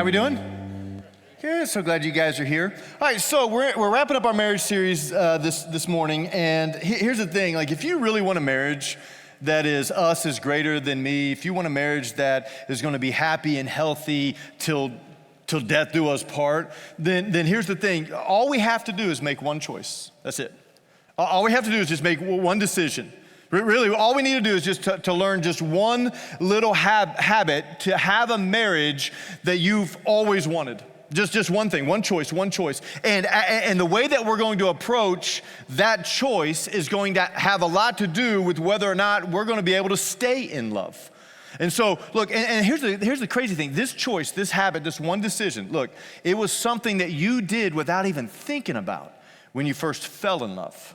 how we doing? Good, so glad you guys are here. All right, so we're wrapping up our marriage series this morning, and here's the thing, like if you really want a marriage that is us is greater than me, if you want a marriage that is gonna be happy and healthy till death do us part, then here's the thing, all we have to do is make one choice, that's it. All we have to do is just make one decision. Really, all we need to do is just to learn just one little habit to have a marriage that you've always wanted. Just one thing, one choice. And the way that we're going to approach that choice is going to have a lot to do with whether or not we're going to be able to stay in love. And so, look, and here's the crazy thing. This choice, this habit, this one decision, look, it was something that you did without even thinking about when you first fell in love.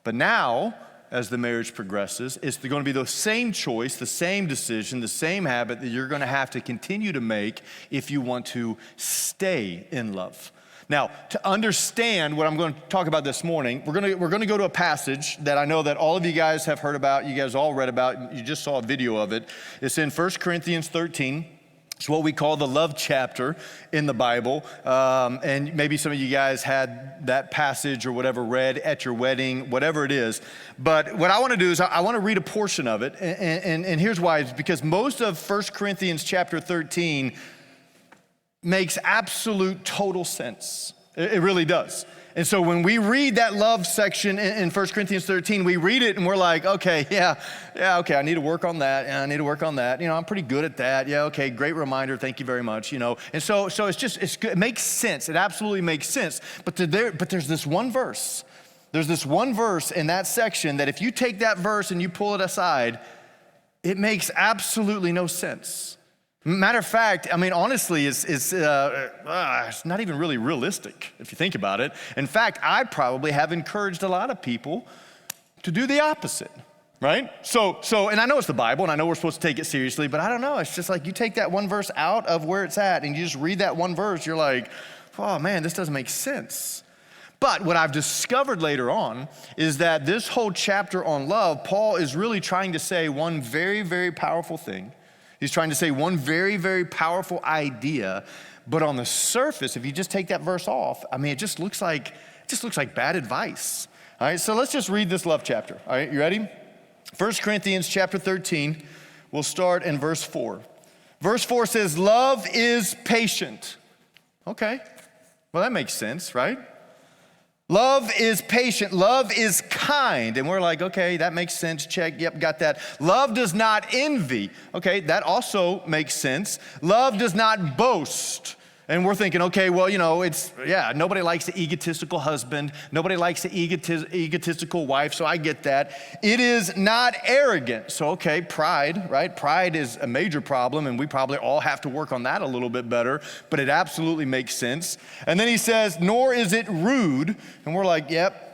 But now, as the marriage progresses, it's going to be the same choice, the same decision, the same habit that you're going to have to continue to make if you want to stay in love. Now, to understand what I'm going to talk about this morning, we're going to go to a passage that I know that all of you guys have heard about, you guys all read about, you just saw a video of it. It's in 1 Corinthians 13. It's what we call the love chapter in the Bible. And maybe some of you guys had that passage or whatever read at your wedding, whatever it is. But what I want to do is I want to read a portion of it. And here's why. It's because most of 1 Corinthians chapter 13 makes absolute total sense. It really does. And so when we read that love section in 1 Corinthians 13, we read it and we're like, okay, okay, I need to work on that, and I need to work on that. You know, I'm pretty good at that. Yeah, okay, great reminder, thank you very much, you know. And so it's good. It makes sense, it absolutely makes sense. But there's this one verse. There's this one verse in that section that if you take that verse and you pull it aside, it makes absolutely no sense. Matter of fact, I mean, honestly, it's not even really realistic if you think about it. In fact, I probably have encouraged a lot of people to do the opposite, right? So, and I know it's the Bible, and I know we're supposed to take it seriously, but I don't know. It's just like you take that one verse out of where it's at, and you just read that one verse, you're like, oh man, this doesn't make sense. But what I've discovered later on is that this whole chapter on love, Paul is really trying to say one very, very powerful thing. He's trying to say one very, very powerful idea, but on the surface, if you just take that verse off, I mean, it just looks like bad advice. All right, so let's just read this love chapter. All right, you ready? 1 Corinthians chapter 13, we'll start in verse 4. Verse 4 says, love is patient. Okay, well, that makes sense, right? Love is patient, love is kind. And we're like, okay, that makes sense, check, yep, got that. Love does not envy. Okay, that also makes sense. Love does not boast. And we're thinking, okay, well, you know, nobody likes the egotistical husband. Nobody likes the egotistical wife, so I get that. It is not arrogant. So, okay, pride, right? Pride is a major problem, and we probably all have to work on that a little bit better, but it absolutely makes sense. And then he says, nor is it rude. And we're like, yep.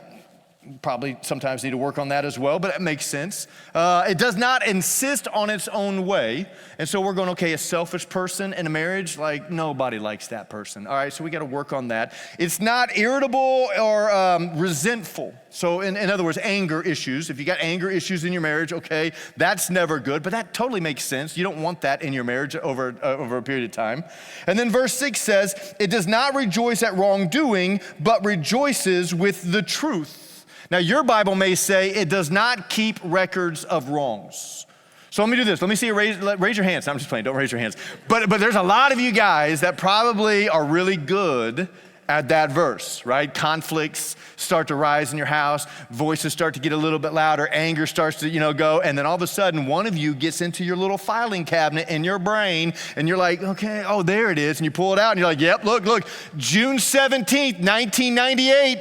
Probably sometimes need to work on that as well, but it makes sense. It does not insist on its own way. And so we're going, okay, a selfish person in a marriage, like nobody likes that person. All right, so we got to work on that. It's not irritable or resentful. So in other words, anger issues. If you got anger issues in your marriage, okay, that's never good, but that totally makes sense. You don't want that in your marriage over a period of time. And then verse 6 says, it does not rejoice at wrongdoing, but rejoices with the truth. Now, your Bible may say it does not keep records of wrongs. So let me do this. Let me see you raise your hands. I'm just playing. Don't raise your hands. But there's a lot of you guys that probably are really good at that verse, right? Conflicts start to rise in your house. Voices start to get a little bit louder. Anger starts to, go. And then all of a sudden, one of you gets into your little filing cabinet in your brain, and you're like, okay, oh, there it is. And you pull it out, and you're like, yep, look, June 17th, 1998.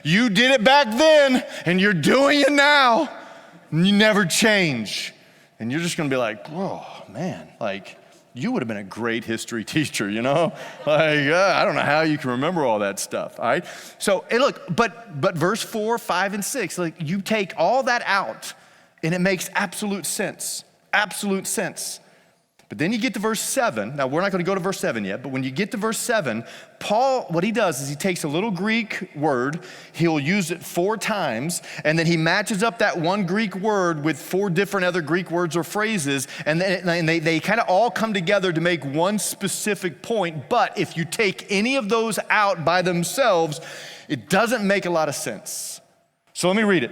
You did it back then, and you're doing it now, and you never change. And you're just gonna be like, oh, man, like, you would have been a great history teacher, Like, I don't know how you can remember all that stuff, all right? So, hey, look, but verse 4, 5, and 6, like, you take all that out, and it makes absolute sense. But But then you get to verse 7. Now, we're not going to go to verse 7 yet, but when you get to verse 7, Paul, what he does is he takes a little Greek word, he'll use it 4 times, and then he matches up that one Greek word with 4 different other Greek words or phrases, and they kind of all come together to make one specific point. But if you take any of those out by themselves, it doesn't make a lot of sense. So let me read it.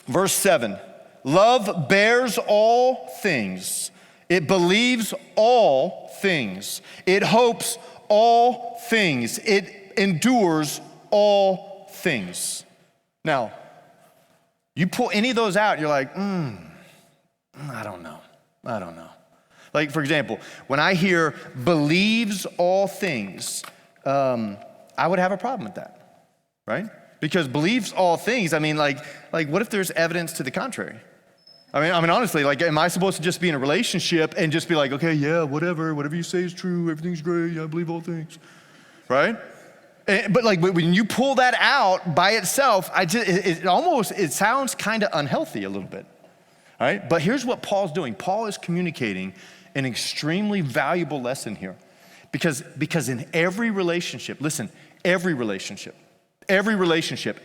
Verse 7, love bears all things. It believes all things. It hopes all things. It endures all things. Now, you pull any of those out, you're like, I don't know. Like, for example, when I hear believes all things, I would have a problem with that, right? Because believes all things, I mean, like what if there's evidence to the contrary? I mean, honestly, like, am I supposed to just be in a relationship and just be like, okay, yeah, whatever you say is true, everything's great, I believe all things, right? But when you pull that out by itself, it sounds kind of unhealthy a little bit, all right? But here's what Paul's doing. Paul is communicating an extremely valuable lesson here, because in every relationship, listen, every relationship,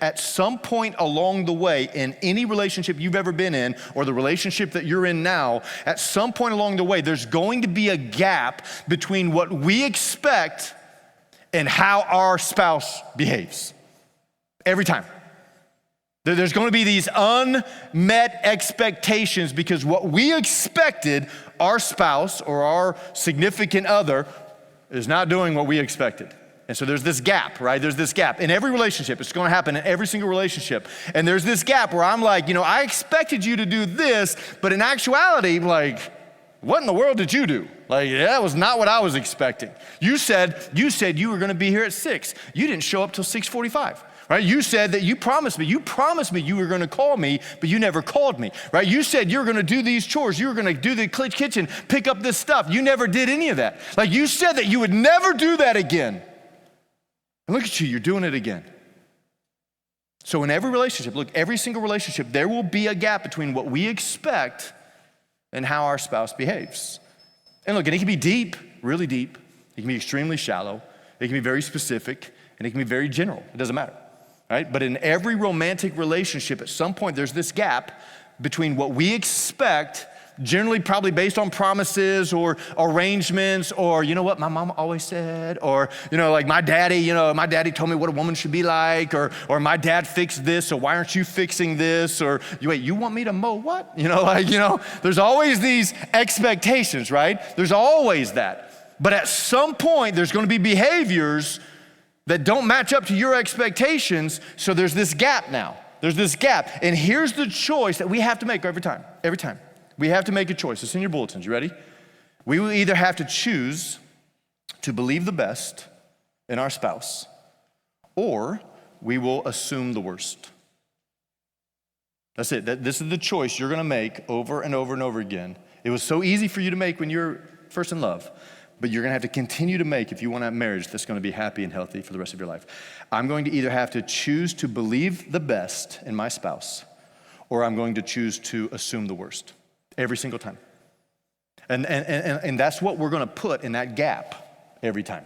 at some point along the way, in any relationship you've ever been in, or the relationship that you're in now, at some point along the way, there's going to be a gap between what we expect and how our spouse behaves. Every time. There's going to be these unmet expectations because what we expected, our spouse or our significant other is not doing what we expected. And so there's this gap, right? There's this gap in every relationship. It's going to happen in every single relationship. And there's this gap where I'm like, I expected you to do this, but in actuality, like, what in the world did you do? Like, that was not what I was expecting. You said you were going to be here at 6. You didn't show up till 6:45. Right? You said that you promised me you were going to call me, but you never called me, right? You said you were going to do these chores. You were going to do the kitchen, pick up this stuff. You never did any of that. Like, you said that you would never do that again. And look at you, you're doing it again. So in every relationship, look, every single relationship, there will be a gap between what we expect and how our spouse behaves. And look, and it can be deep, really deep. It can be extremely shallow. It can be very specific, and it can be very general. It doesn't matter, right? But in every romantic relationship, at some point, there's this gap between what we expect, generally probably based on promises or arrangements, or you know what my mom always said, or like my daddy told me what a woman should be like, or my dad fixed this, so why aren't you fixing this? Or you want me to mow what? There's always these expectations, right? There's always that. But at some point, there's going to be behaviors that don't match up to your expectations, so there's this gap now. There's this gap. And here's the choice that we have to make every time. We have to make a choice. It's in your bulletins. You ready? We will either have to choose to believe the best in our spouse, or we will assume the worst. That's it. This is the choice you're going to make over and over and over again. It was so easy for you to make when you're first in love, but you're going to have to continue to make if you want to have a marriage that's going to be happy and healthy for the rest of your life. I'm going to either have to choose to believe the best in my spouse, or I'm going to choose to assume the worst. Every single time. And that's what we're going to put in that gap every time.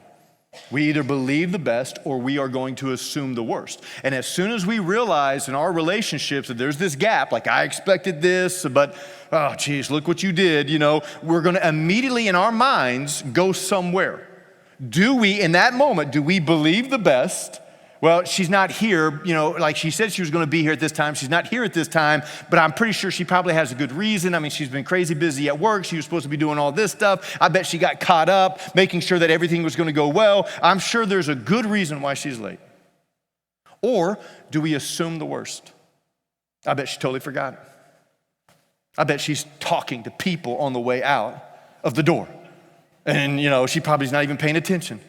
We either believe the best or we are going to assume the worst. And as soon as we realize in our relationships that there's this gap, like I expected this, but oh geez, look what you did, we're going to immediately in our minds go somewhere. In that moment, do we believe the best? Well, she's not here, like she said she was going to be here at this time. She's not here at this time, but I'm pretty sure she probably has a good reason. I mean, she's been crazy busy at work. She was supposed to be doing all this stuff. I bet she got caught up making sure that everything was going to go well. I'm sure there's a good reason why she's late. Or do we assume the worst? I bet she totally forgot. I bet she's talking to people on the way out of the door. And, she probably is not even paying attention.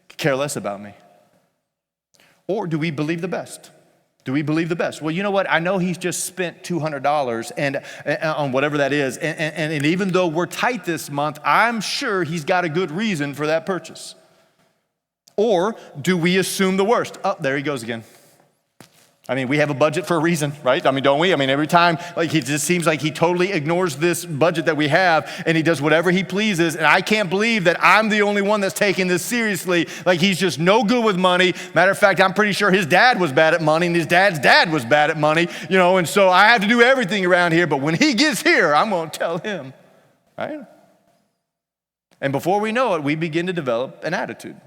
Could care less about me. Or do we believe the best? Do we believe the best? Well, you know what? I know he's just spent $200 and on whatever that is. And even though we're tight this month, I'm sure he's got a good reason for that purchase. Or do we assume the worst? Oh, there he goes again. I mean, we have a budget for a reason, right? I mean, don't we? I mean, every time, like, he just seems like he totally ignores this budget that we have, and he does whatever he pleases, and I can't believe that I'm the only one that's taking this seriously. Like, he's just no good with money. Matter of fact, I'm pretty sure his dad was bad at money, and his dad's dad was bad at money, and so I have to do everything around here, but when he gets here, I'm gonna tell him, right? And before we know it, we begin to develop an attitude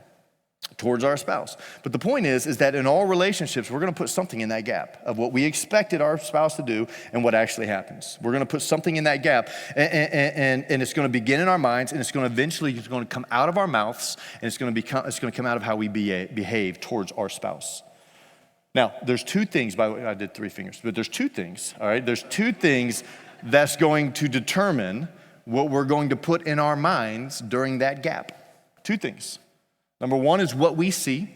towards our spouse. But the point is that in all relationships, we're gonna put something in that gap of what we expected our spouse to do and what actually happens. We're gonna put something in that gap, and it's gonna begin in our minds, and it's gonna come out of our mouths, and it's gonna come out of how we behave towards our spouse. Now, there's two things, by the way, I did 3 fingers, but there's 2 things, all right? There's 2 things that's going to determine what we're going to put in our minds during that gap. 2 things. Number 1 is what we see,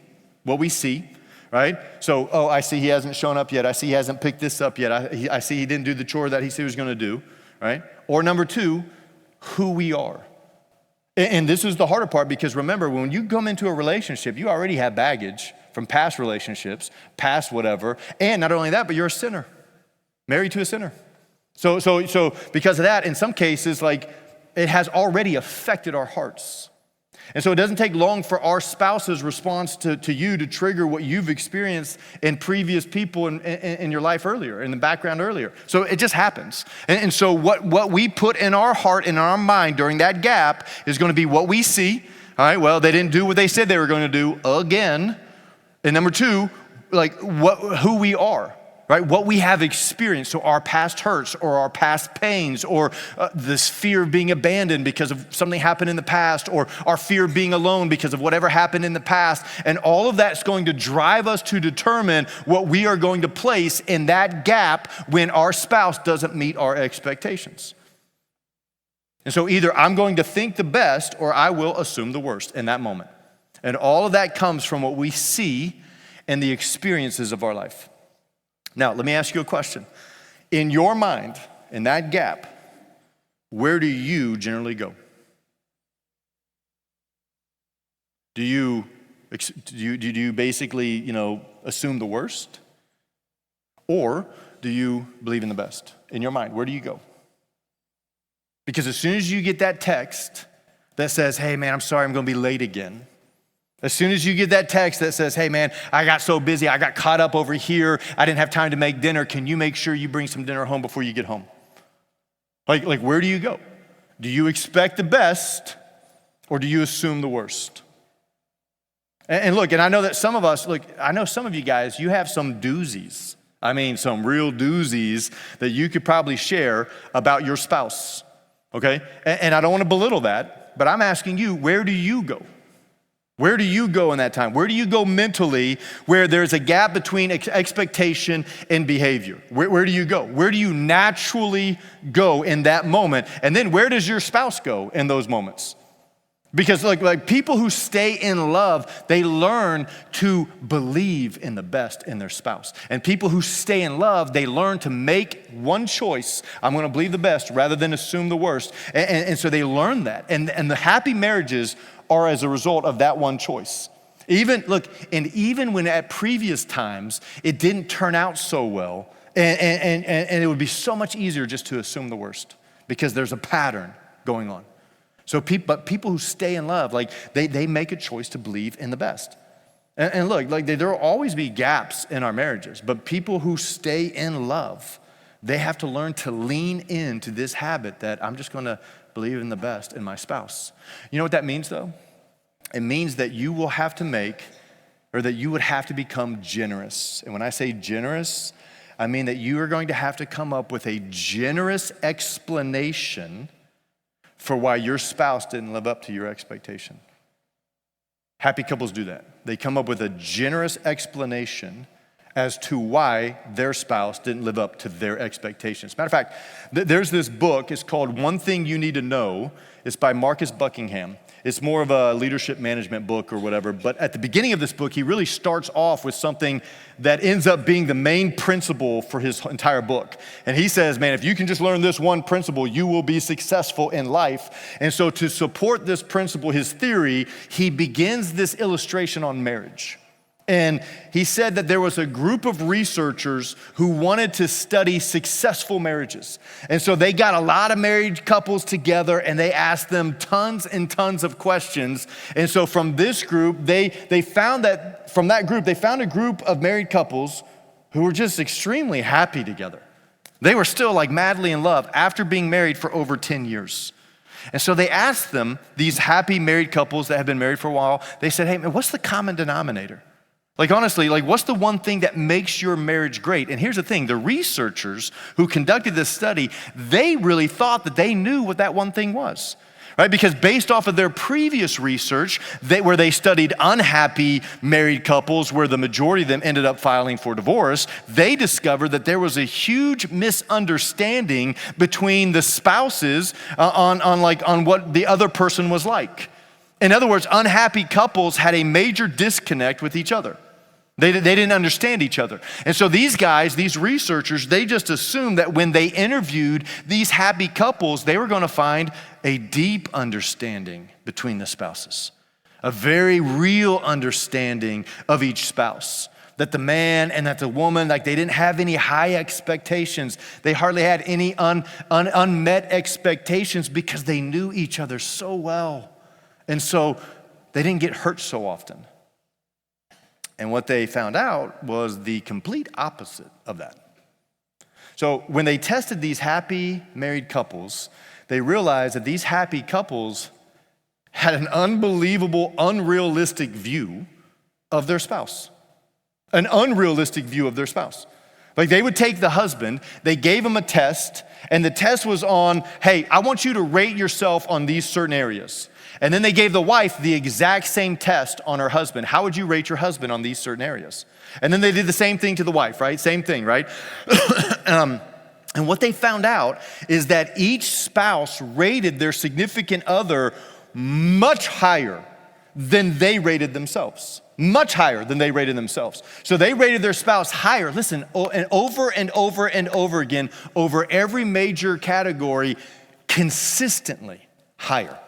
right? So, I see he hasn't shown up yet. I see he hasn't picked this up yet. I see he didn't do the chore that he said he was gonna do, right? Or number 2, who we are. And this is the harder part, because remember, when you come into a relationship, you already have baggage from past relationships, past whatever, and not only that, but you're a sinner, married to a sinner. So because of that, in some cases, like, it has already affected our hearts. And so it doesn't take long for our spouse's response to you to trigger what you've experienced in previous people in your life earlier, in the background earlier. So it just happens. And so what we put in our heart and our mind during that gap is going to be what we see. All right, well, they didn't do what they said they were going to do again. And number 2, like, who we are. Right? What we have experienced, so our past hurts or our past pains, or this fear of being abandoned because of something happened in the past, or our fear of being alone because of whatever happened in the past. And all of that's going to drive us to determine what we are going to place in that gap when our spouse doesn't meet our expectations. And so either I'm going to think the best or I will assume the worst in that moment. And all of that comes from what we see and the experiences of our life. Now, let me ask you a question. In your mind, in that gap, where do you generally go? Do you basically, assume the worst? Or do you believe in the best? In your mind, where do you go? Because as soon as you get that text that says, hey man, I'm sorry, I'm gonna be late again. As soon as you get that text that says, hey man, I got so busy, I got caught up over here, I didn't have time to make dinner, can you make sure you bring some dinner home before you get home? Like where do you go? Do you expect the best or do you assume the worst? And look, and I know that some of us, I know some of you guys, you have some doozies. I mean, some real doozies that you could probably share about your spouse, okay? And I don't want to belittle that, but I'm asking you, where do you go? Where do you go in that time? Where do you go mentally where there's a gap between expectation and behavior? Where do you go? Where do you naturally go in that moment? And then where does your spouse go in those moments? Because like people who stay in love, they learn to believe in the best in their spouse. And people who stay in love, they learn to make one choice. I'm gonna believe the best rather than assume the worst. And so they learn that. And the happy marriages are as a result of that one choice. Even when at previous times it didn't turn out so well, and it would be so much easier just to assume the worst because there's a pattern going on. So people who stay in love, they make a choice to believe in the best. And look, there will always be gaps in our marriages, but people who stay in love, they have to learn to lean into this habit that I'm just gonna believe in the best in my spouse. You know what that means though? It means that you will have to that you would have to become generous. And when I say generous, I mean that you are going to have to come up with a generous explanation for why your spouse didn't live up to your expectation. Happy couples do that. They come up with a generous explanation as to why their spouse didn't live up to their expectations. Matter of fact, there's this book, it's called One Thing You Need to Know. It's by Marcus Buckingham. It's more of a leadership management book or whatever, but at the beginning of this book, he really starts off with something that ends up being the main principle for his entire book. And he says, man, if you can just learn this one principle, you will be successful in life. And so to support this principle, his theory, he begins this illustration on marriage. And he said that there was a group of researchers who wanted to study successful marriages. And so they got a lot of married couples together and they asked them tons and tons of questions. And so from this group, they found a group of married couples who were just extremely happy together. They were still like madly in love after being married for over 10 years. And so they asked them, these happy married couples that have been married for a while, they said, hey, man, what's the common denominator? Like honestly, like what's the one thing that makes your marriage great? And here's the thing, the researchers who conducted this study, they really thought that they knew what that one thing was, right? Because based off of their previous research, where they studied unhappy married couples where the majority of them ended up filing for divorce, they discovered that there was a huge misunderstanding between the spouses on what the other person was like. In other words, unhappy couples had a major disconnect with each other. They didn't understand each other. And so these guys, these researchers, they just assumed that when they interviewed these happy couples, they were going to find a deep understanding between the spouses, a very real understanding of each spouse. That the man and that the woman, like they didn't have any high expectations. They hardly had any unmet expectations because they knew each other so well. And so they didn't get hurt so often. And what they found out was the complete opposite of that. So when they tested these happy married couples, they realized that these happy couples had an unbelievable, unrealistic view of their spouse. An unrealistic view of their spouse. Like they would take the husband, they gave him a test, and the test was on, hey, I want you to rate yourself on these certain areas. And then they gave the wife the exact same test on her husband. How would you rate your husband on these certain areas? And then they did the same thing to the wife, right? Same thing, right? And what they found out is that each spouse rated their significant other much higher than they rated themselves. Much higher than they rated themselves. So they rated their spouse higher, listen, and over and over and over again, over every major category, consistently higher.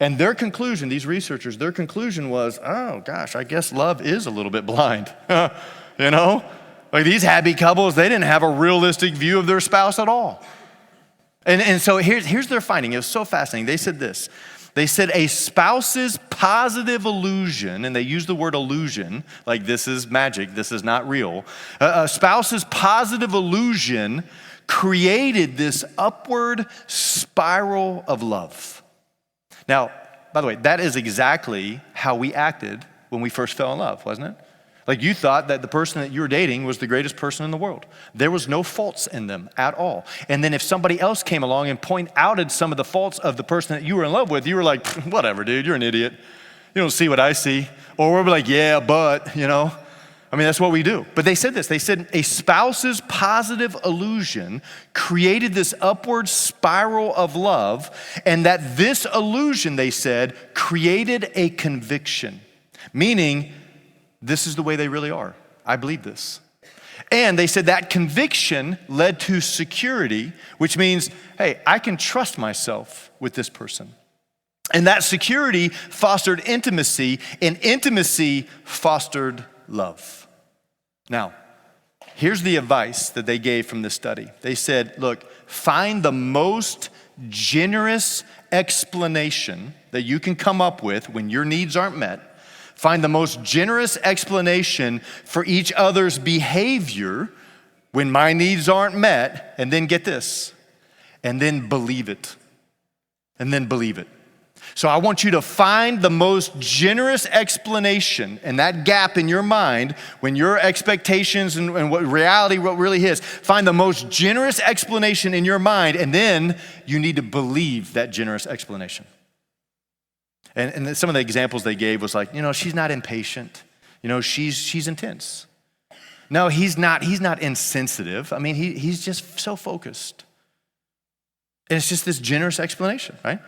And their conclusion, these researchers, their conclusion was, oh gosh, I guess love is a little bit blind. You know? Like these happy couples, they didn't have a realistic view of their spouse at all. And so here's their finding. It was so fascinating. They said this. They said a spouse's positive illusion, and they used the word illusion, like this is magic, this is not real. A spouse's positive illusion created this upward spiral of love. Now, by the way, that is exactly how we acted when we first fell in love, wasn't it? Like you thought that the person that you were dating was the greatest person in the world. There was no faults in them at all. And then if somebody else came along and pointed out some of the faults of the person that you were in love with, you were like, whatever, dude, you're an idiot. You don't see what I see. Or we're like, yeah, but, you know. I mean, that's what we do. But they said this. They said a spouse's positive illusion created this upward spiral of love, and that this illusion, they said, created a conviction, meaning this is the way they really are. I believe this. And they said that conviction led to security, which means, hey, I can trust myself with this person. And that security fostered intimacy, and intimacy fostered love. Now, here's the advice that they gave from this study. They said, look, find the most generous explanation that you can come up with when your needs aren't met. Find the most generous explanation for each other's behavior when my needs aren't met, and then get this, and then believe it. And then believe it. So I want you to find the most generous explanation and that gap in your mind when your expectations and what reality, what really is. Find the most generous explanation in your mind, and then you need to believe that generous explanation. And some of the examples they gave was like, you know, she's not impatient. You know, she's intense. No, he's not insensitive. I mean, he's just so focused. And it's just this generous explanation, right?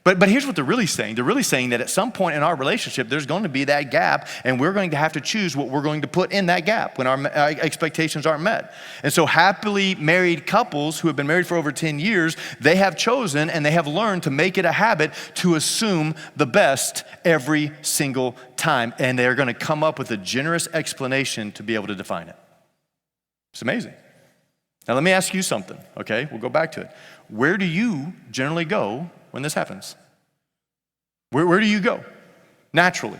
But here's what they're really saying. They're really saying that at some point in our relationship, there's going to be that gap, and we're going to have to choose what we're going to put in that gap when our expectations aren't met. And so happily married couples who have been married for over 10 years, they have chosen and they have learned to make it a habit to assume the best every single time. And they're going to come up with a generous explanation to be able to define it. It's amazing. Now let me ask you something, okay? We'll go back to it. Where do you generally go when this happens? Where do you go naturally?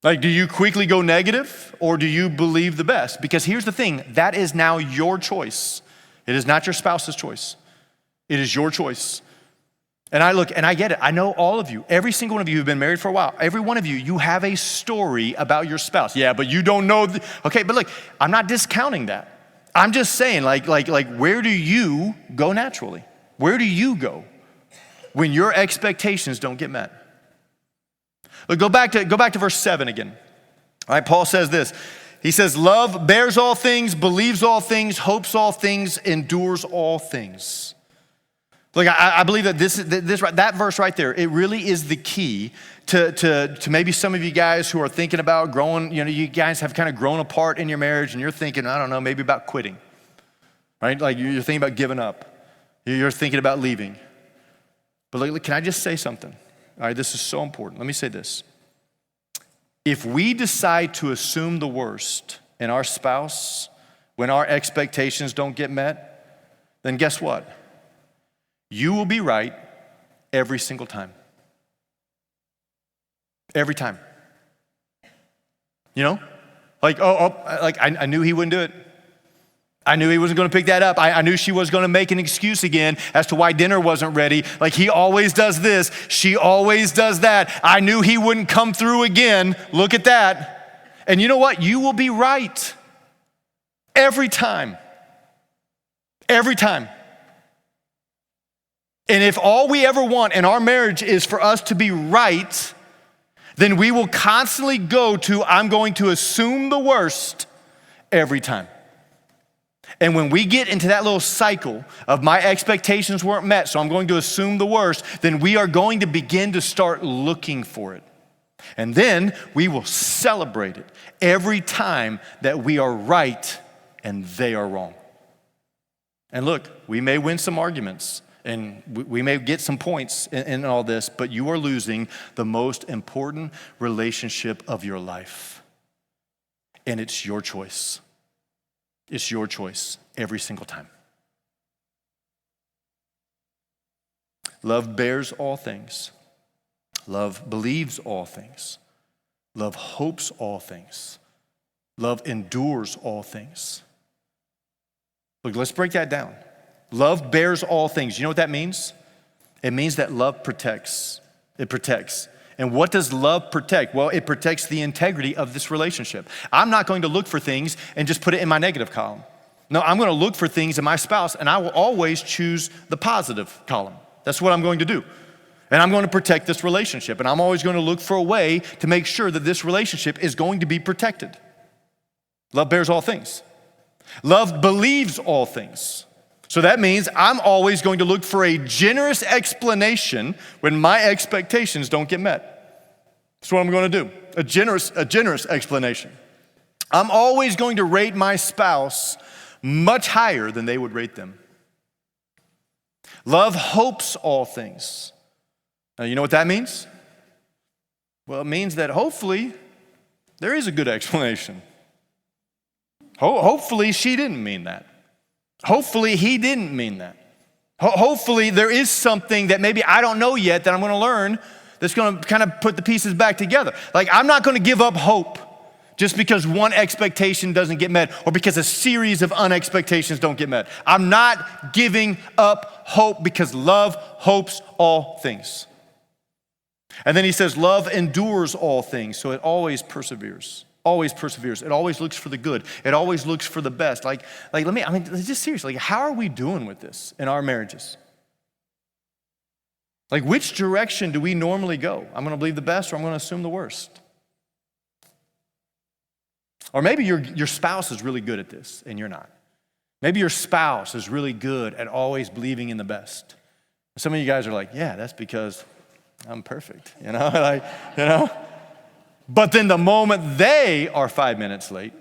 Like, do you quickly go negative or do you believe the best? Because here's the thing, that is now your choice. It is not your spouse's choice. It is your choice. And I look, and I get it. I know all of you, every single one of you who've been married for a while, every one of you, you have a story about your spouse. Yeah, but you don't know. Okay, but look, I'm not discounting that. I'm just saying, like, where do you go naturally? Where do you go when your expectations don't get met? Look, go back to verse 7 again. All right, Paul says this. He says, love bears all things, believes all things, hopes all things, endures all things. Look, I believe that that verse right there, it really is the key to maybe some of you guys who are thinking about growing, you guys have kind of grown apart in your marriage and you're thinking, I don't know, maybe about quitting, right? Like you're thinking about giving up. You're thinking about leaving. But look, can I just say something? All right, this is so important. Let me say this. If we decide to assume the worst in our spouse when our expectations don't get met, then guess what? You will be right every single time. Every time. Like, I knew he wouldn't do it. I knew he wasn't going to pick that up. I knew she was going to make an excuse again as to why dinner wasn't ready. Like, he always does this. She always does that. I knew he wouldn't come through again. Look at that. And you know what? You will be right. Every time. Every time. And if all we ever want in our marriage is for us to be right, then we will constantly go to, I'm going to assume the worst every time. And when we get into that little cycle of my expectations weren't met, so I'm going to assume the worst, then we are going to begin to start looking for it. And then we will celebrate it every time that we are right and they are wrong. And look, we may win some arguments and we may get some points in all this, but you are losing the most important relationship of your life. And it's your choice. It's your choice every single time. Love bears all things. Love believes all things. Love hopes all things. Love endures all things. Look, let's break that down. Love bears all things. You know what that means? It means that love protects. It protects. And what does love protect? Well, it protects the integrity of this relationship. I'm not going to look for things and just put it in my negative column. No, I'm going to look for things in my spouse, and I will always choose the positive column. That's what I'm going to do. And I'm going to protect this relationship, and I'm always going to look for a way to make sure that this relationship is going to be protected. Love bears all things. Love believes all things. So that means I'm always going to look for a generous explanation when my expectations don't get met. That's what I'm going to do, a generous explanation. I'm always going to rate my spouse much higher than they would rate them. Love hopes all things. Now, you know what that means? Well, it means that hopefully there is a good explanation. Hopefully she didn't mean that. Hopefully he didn't mean that. Hopefully there is something that maybe I don't know yet that I'm going to learn that's going to kind of put the pieces back together. Like, I'm not going to give up hope just because one expectation doesn't get met or because a series of unexpectations don't get met. I'm not giving up hope because love hopes all things. And then he says, love endures all things, so it always perseveres. Always perseveres. It always looks for the good. It always looks for the best. Just seriously, how are we doing with this in our marriages? Like, which direction do we normally go? I'm going to believe the best or I'm going to assume the worst. Or maybe your spouse is really good at this and you're not. Maybe your spouse is really good at always believing in the best Some of you guys are like, yeah, that's because I'm perfect, like, you know? But then the moment they are 5 minutes late,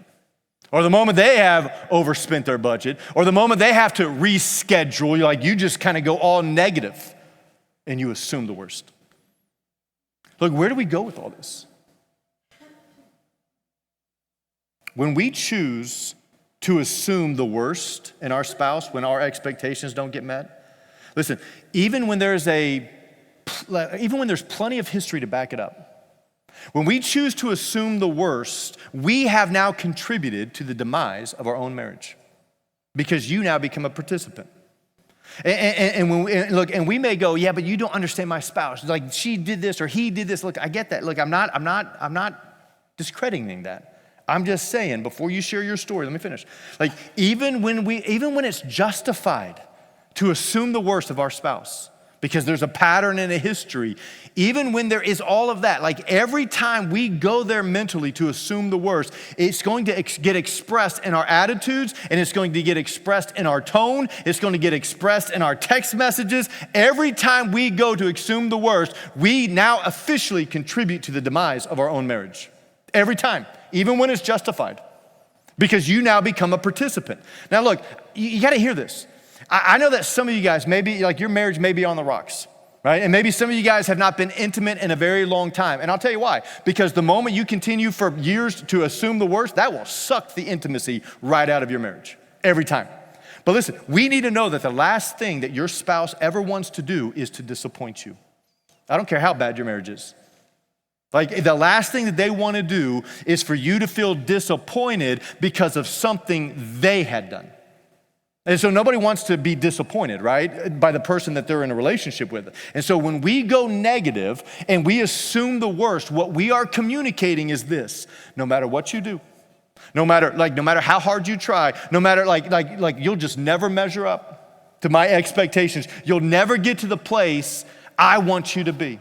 or the moment they have overspent their budget, or the moment they have to reschedule, you just kind of go all negative and you assume the worst. Look, where do we go with all this? When we choose to assume the worst in our spouse, when our expectations don't get met, listen, even when there's plenty of history to back it up, when we choose to assume the worst, we have now contributed to the demise of our own marriage because you now become a participant. And we may go, yeah, but you don't understand my spouse. Like she did this or he did this. Look, I get that. Look, I'm not discrediting that. I'm just saying, before you share your story, let me finish. Like even when it's justified to assume the worst of our spouse, because there's a pattern and a history, even when there is all of that, like every time we go there mentally to assume the worst, it's going to get expressed in our attitudes, and it's going to get expressed in our tone, it's going to get expressed in our text messages. Every time we go to assume the worst, we now officially contribute to the demise of our own marriage. Every time, even when it's justified, because you now become a participant. Now look, you got to hear this. I know that some of you guys, maybe like your marriage may be on the rocks, right? And maybe some of you guys have not been intimate in a very long time. And I'll tell you why. Because the moment you continue for years to assume the worst, that will suck the intimacy right out of your marriage every time. But listen, we need to know that the last thing that your spouse ever wants to do is to disappoint you. I don't care how bad your marriage is. Like the last thing that they want to do is for you to feel disappointed because of something they had done. And so nobody wants to be disappointed, right, by the person that they're in a relationship with. And so when we go negative and we assume the worst, what we are communicating is this: no matter what you do, no matter how hard you try, no matter like you'll just never measure up to my expectations. You'll never get to the place I want you to be.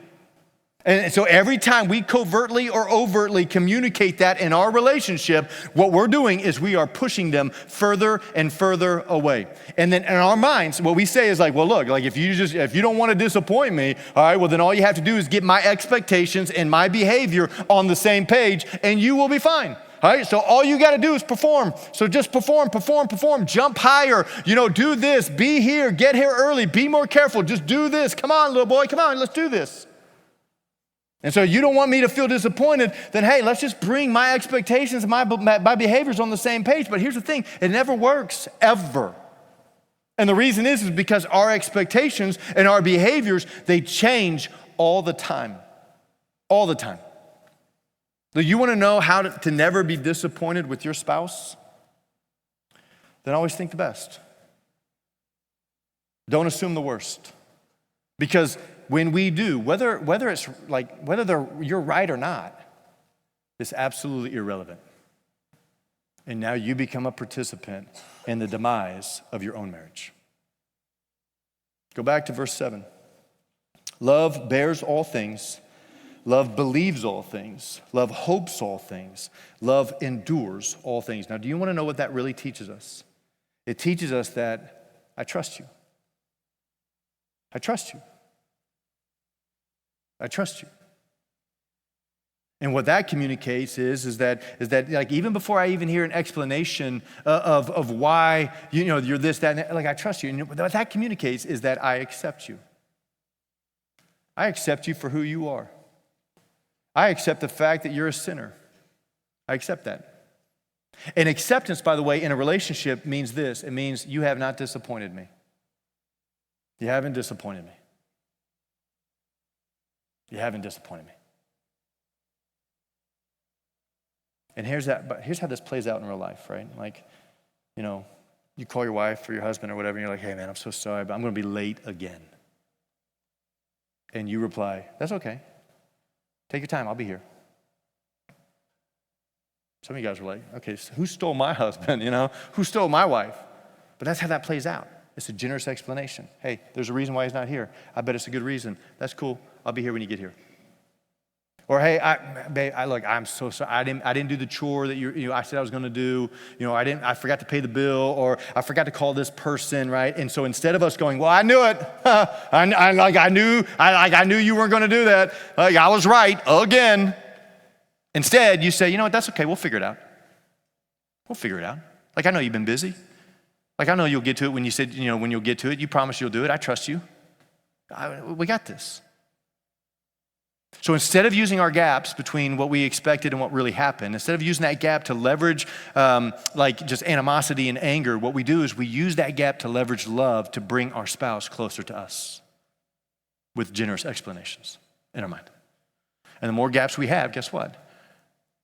And so every time we covertly or overtly communicate that in our relationship, what we're doing is we are pushing them further and further away. And then in our minds, what we say is like, well, look, like if you don't want to disappoint me, all right, well then all you have to do is get my expectations and my behavior on the same page and you will be fine. All right, so all you got to do is perform. So just perform, jump higher, do this, be here, get here early, be more careful, just do this. Come on, little boy, come on, let's do this. And so you don't want me to feel disappointed, then hey, let's just bring my expectations and my behaviors on the same page. But here's the thing, it never works, ever. And the reason is because our expectations and our behaviors, they change all the time. All the time. So you want to know how to never be disappointed with your spouse? Then always think the best. Don't assume the worst. Because when we do, whether you're right or not, it's absolutely irrelevant. And now you become a participant in the demise of your own marriage. Go back to verse 7. Love bears all things. Love believes all things. Love hopes all things. Love endures all things. Now, do you want to know what that really teaches us? It teaches us that I trust you. I trust you. I trust you. And what that communicates is that like even before I even hear an explanation of why you're this, that, and that, like I trust you. And what that communicates is that I accept you. I accept you for who you are. I accept the fact that you're a sinner. I accept that. And acceptance, by the way, in a relationship means this. It means you have not disappointed me. You haven't disappointed me. You haven't disappointed me. And here's how this plays out in real life, right? Like, you call your wife or your husband or whatever, and you're like, hey man, I'm so sorry, but I'm going to be late again. And you reply, that's okay. Take your time, I'll be here. Some of you guys are like, okay, so who stole my husband, Who stole my wife? But that's how that plays out. It's a generous explanation. Hey, there's a reason why he's not here. I bet it's a good reason. That's cool. I'll be here when you get here. Or, hey, babe, look, I'm so sorry. I didn't do the chore that I said I was going to do. I forgot to pay the bill, or I forgot to call this person, right? And so instead of us going, well, I knew it. I knew you weren't going to do that. I was right again. Instead, you say, you know what? That's okay. We'll figure it out. We'll figure it out. Like, I know you've been busy. Like, I know you'll get to it when you said, when you'll get to it. You promised you'll do it. I trust you. We got this. So instead of using our gaps between what we expected and what really happened, instead of using that gap to leverage like just animosity and anger, what we do is we use that gap to leverage love to bring our spouse closer to us with generous explanations in our mind. And the more gaps we have, guess what?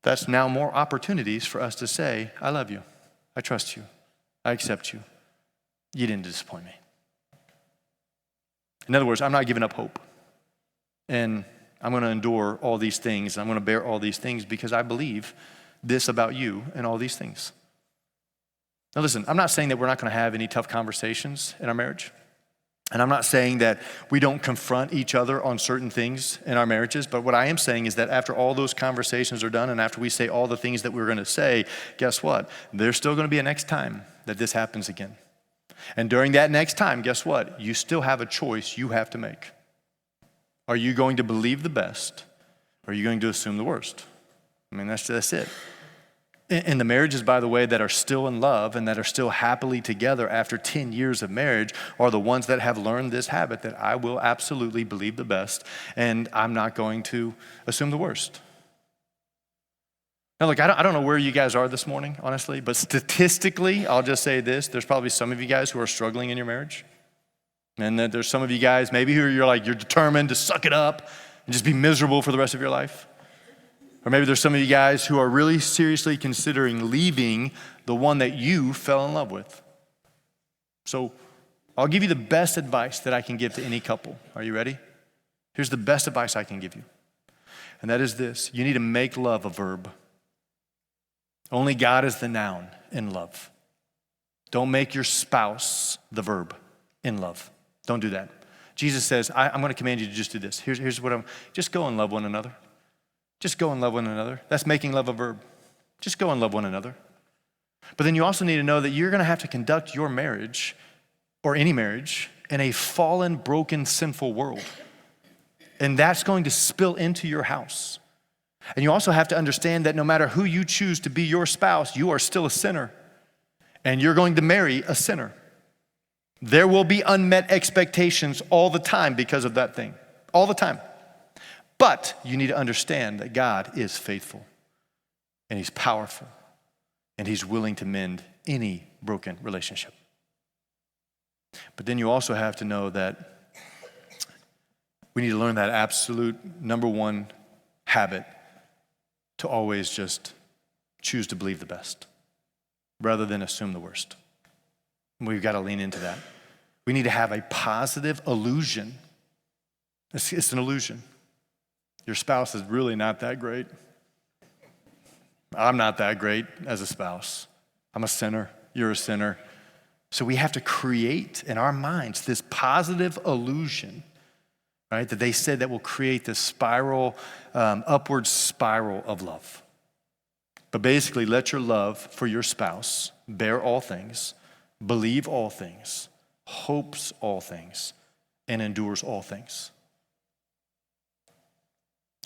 That's now more opportunities for us to say, I love you, I trust you, I accept you, you didn't disappoint me. In other words, I'm not giving up hope. And I'm going to endure all these things. I'm going to bear all these things because I believe this about you and all these things. Now listen, I'm not saying that we're not going to have any tough conversations in our marriage. And I'm not saying that we don't confront each other on certain things in our marriages. But what I am saying is that after all those conversations are done and after we say all the things that we're going to say, guess what? There's still going to be a next time that this happens again. And during that next time, guess what? You still have a choice you have to make. Are you going to believe the best, or are you going to assume the worst? I mean, that's it. And the marriages, by the way, that are still in love and that are still happily together after 10 years of marriage are the ones that have learned this habit that I will absolutely believe the best, and I'm not going to assume the worst. Now, look, I don't know where you guys are this morning, honestly, but statistically, I'll just say this. There's probably some of you guys who are struggling in your marriage. And then there's some of you guys maybe who you're determined to suck it up and just be miserable for the rest of your life. Or maybe there's some of you guys who are really seriously considering leaving the one that you fell in love with. So I'll give you the best advice that I can give to any couple. Are you ready? Here's the best advice I can give you. And that is this. You need to make love a verb. Only God is the noun in love. Don't make your spouse the verb in love. Don't do that. Jesus says, I'm going to command you to just do this. Here's what just go and love one another. Just go and love one another. That's making love a verb. Just go and love one another. But then you also need to know that you're going to have to conduct your marriage, or any marriage, in a fallen, broken, sinful world. And that's going to spill into your house. And you also have to understand that no matter who you choose to be your spouse, you are still a sinner. And you're going to marry a sinner. There will be unmet expectations all the time because of that thing. All the time. But you need to understand that God is faithful. And He's powerful. And He's willing to mend any broken relationship. But then you also have to know that we need to learn that absolute number one habit to always just choose to believe the best rather than assume the worst. We've got to lean into that. We need to have a positive illusion. It's an illusion. Your spouse is really not that great. I'm not that great as a spouse. I'm a sinner. You're a sinner. So we have to create in our minds this positive illusion, right, that they said that will create this spiral, upward spiral of love. But basically, let your love for your spouse bear all things, believe all things, hopes all things, and endures all things.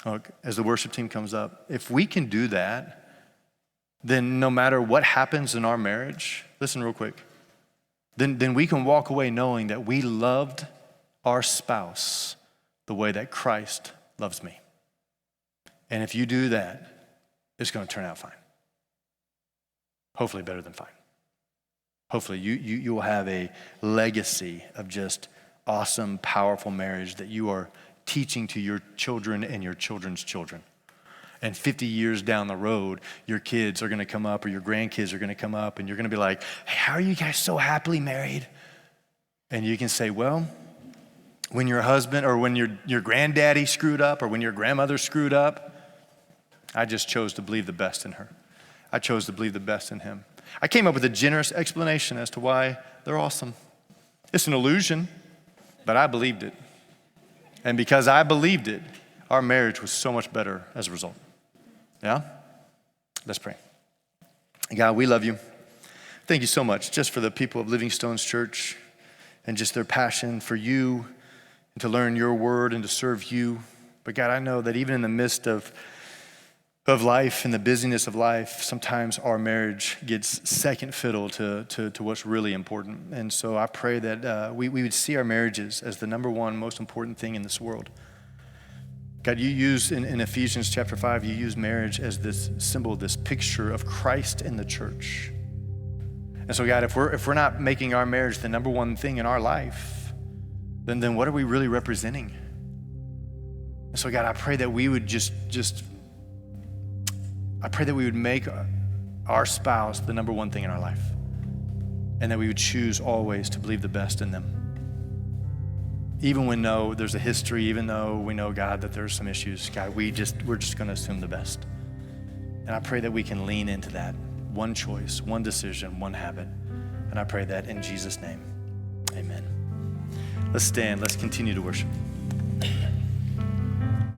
Look, as the worship team comes up, if we can do that, then no matter what happens in our marriage, listen real quick, then we can walk away knowing that we loved our spouse the way that Christ loves me. And if you do that, it's going to turn out fine. Hopefully better than fine. Hopefully you will have a legacy of just awesome, powerful marriage that you are teaching to your children and your children's children. And 50 years down the road, your kids are going to come up or your grandkids are going to come up and you're going to be like, hey, how are you guys so happily married? And you can say, well, when your husband or when your granddaddy screwed up or when your grandmother screwed up, I just chose to believe the best in her. I chose to believe the best in him. I came up with a generous explanation as to why they're awesome. It's an illusion, but I believed it. And because I believed it, our marriage was so much better as a result. Yeah? Let's pray. God, we love you. Thank you so much just for the people of Living Stones Church and just their passion for you and to learn your word and to serve you. But God, I know that even in the midst of life and the busyness of life, sometimes our marriage gets second fiddle to what's really important. And so I pray that we would see our marriages as the number one most important thing in this world. God, you use in Ephesians chapter 5, you use marriage as this symbol, this picture of Christ in the church. And so God, if we're not making our marriage the number one thing in our life, then what are we really representing? And so God, I pray that we would I pray that we would make our spouse the number one thing in our life, and that we would choose always to believe the best in them. Even when there's a history, even though we know, God, that there's some issues, God, we're just gonna assume the best. And I pray that we can lean into that. One choice, one decision, one habit. And I pray that in Jesus' name, amen. Let's stand, let's continue to worship.